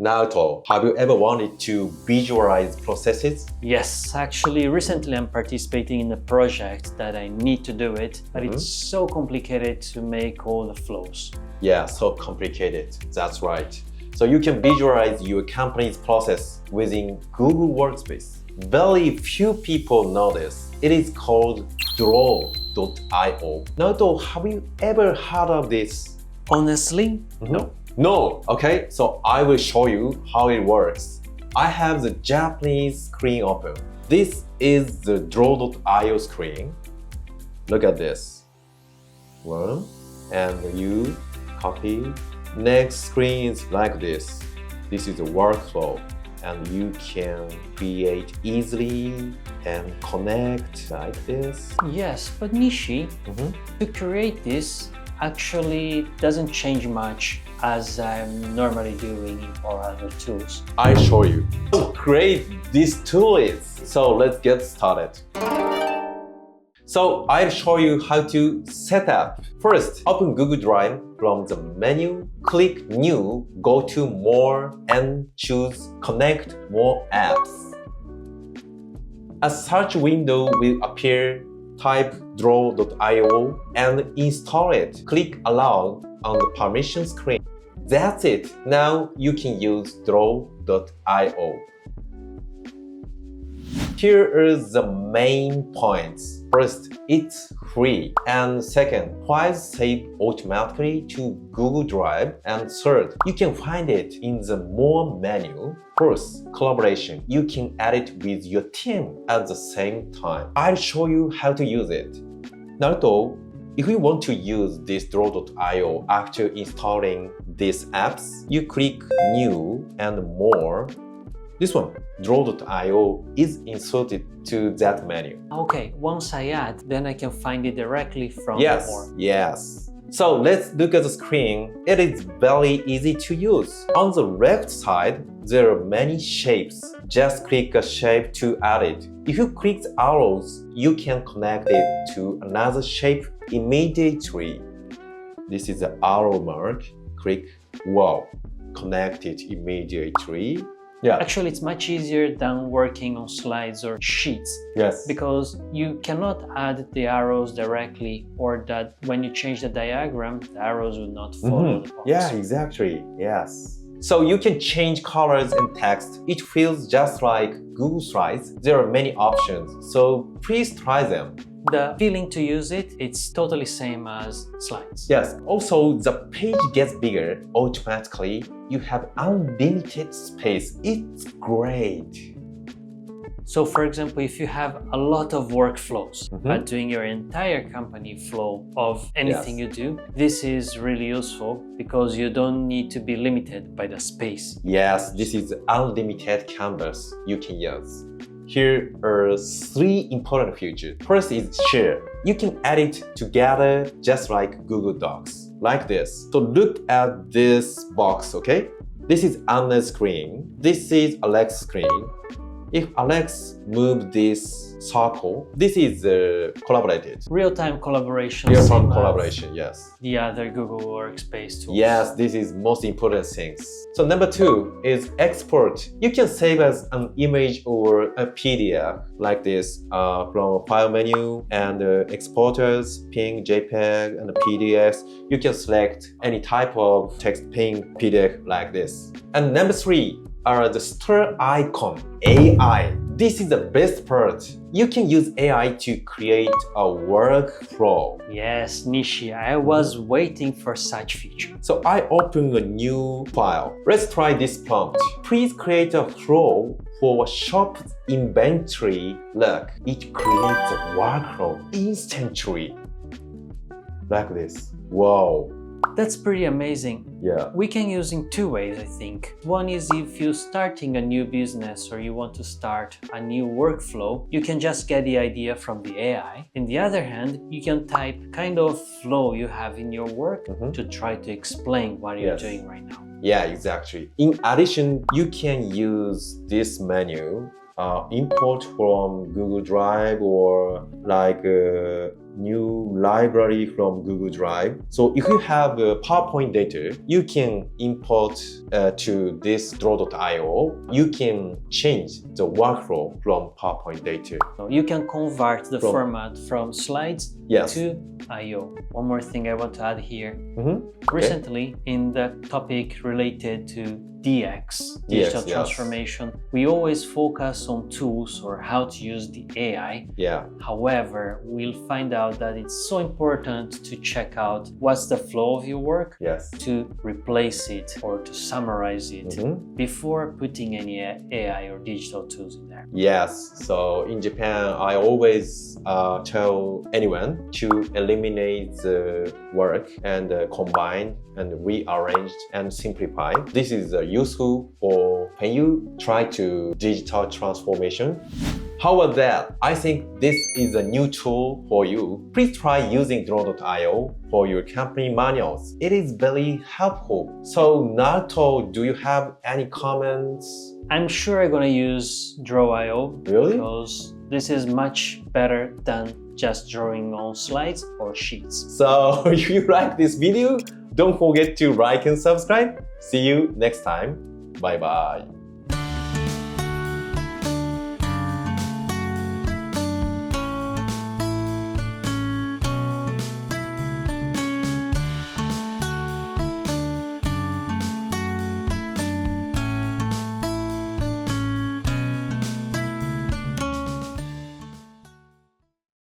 Naoto, have you ever wanted to visualize processes? Yes, actually recently I'm participating in a project that I need to do it, but it's so complicated to make all the flows. Yeah, so complicated. That's right. So you can visualize your company's process within Google Workspace. Very few people know this. It is called draw.io. Naoto, have you ever heard of this? Honestly, no. No, okay, so I will show you how it works. I have the Japanese screen open. This is the draw.io screen. Look at this. One, and you copy. Next screen is like this. This is a workflow, and you can create easily and connect like this. Yes, but Nissy, to create this actually doesn't change much as I'm normally doing in all other tools. I show you how great this tool is. So let's get started. So I'll show you how to set up. First, open Google Drive from the menu, click New, go to More, and choose Connect More Apps. A search window will appear. Type draw.io and install it. Click Allow on the permission screen. That's it. Now you can use draw.io. Here is the main points. First, it's free. And second, files save automatically to Google Drive. And third, you can find it in the More menu. First, collaboration. You can add it with your team at the same time. I'll show you how to use it. Naruto, if you want to use this draw.io after installing these apps, you click New and More. This one, draw.io, is inserted to that menu. Okay, once I add, then I can find it directly from the More. Yes. So let's look at the screen. It is very easy to use. On the left side, there are many shapes. Just click a shape to add it. If you click the arrows, you can connect it to another shape immediately. This is the arrow mark. Click Wow. Connect it immediately. Yeah. Actually, it's much easier than working on slides or sheets. Yes. Because you cannot add the arrows directly, or that when you change the diagram, the arrows will not follow the box. Yeah, exactly. Yes. So you can change colors and text. It feels just like Google Slides. There are many options, so please try them. The feeling to use it, it's totally same as slides. Yes. Also, the page gets bigger automatically. You have unlimited space. It's great. So for example, if you have a lot of workflows doing your entire company flow of anything you do, this is really useful because you don't need to be limited by the space. Yes, this is unlimited canvas you can use. Here are 3 important features. First is share. You can edit together just like Google Docs, like this. So look at this box, okay? This is Anna's screen. This is Alex's screen. If Alex moves this circle, this is collaborated. Real-time collaboration. Real-time collaboration, yes. The other Google Workspace tools. Yes, this is most important things. So number 2 is export. You can save as an image or a PDF like this from a file menu and exporters, PNG, JPEG, and PDFs. You can select any type of text PNG, PDF like this. And number 3 are the star icon, AI. This is the best part. You can use AI to create a workflow. Yes, Nissy, I was waiting for such feature. So I open a new file. Let's try this prompt. Please create a flow for a shop inventory. Look, it creates a workflow instantly. Like this. Wow. That's pretty amazing. Yeah. We can use in 2 ways, I think. One is if you're starting a new business or you want to start a new workflow, you can just get the idea from the AI. On the other hand, you can type kind of flow you have in your work to try to explain what you're doing right now. Yeah, exactly. In addition, you can use this menu import from Google Drive or like new library from Google Drive. So if you have PowerPoint data, you can import to this draw.io. You can change the workflow from PowerPoint data. So you can convert the format from slides to I/O. One more thing I want to add here. Recently, in the topic related to DX, digital transformation, we always focus on tools or how to use the AI. However, we'll find out that it's so important to check out what's the flow of your work to replace it or to summarize it before putting any AI or digital tools in there. So in Japan, I always tell anyone to eliminate the work and combine and rearrange and simplify. This is useful for when you try to digital transformation. How about that? I think this is a new tool for you. Please try using draw.io for your company manuals. It is very helpful. So Naruto, do you have any comments? I'm sure I'm gonna use Draw.io because this is much better than just drawing on slides or sheets. So if you like this video, don't forget to like and subscribe. See you next time. Bye bye.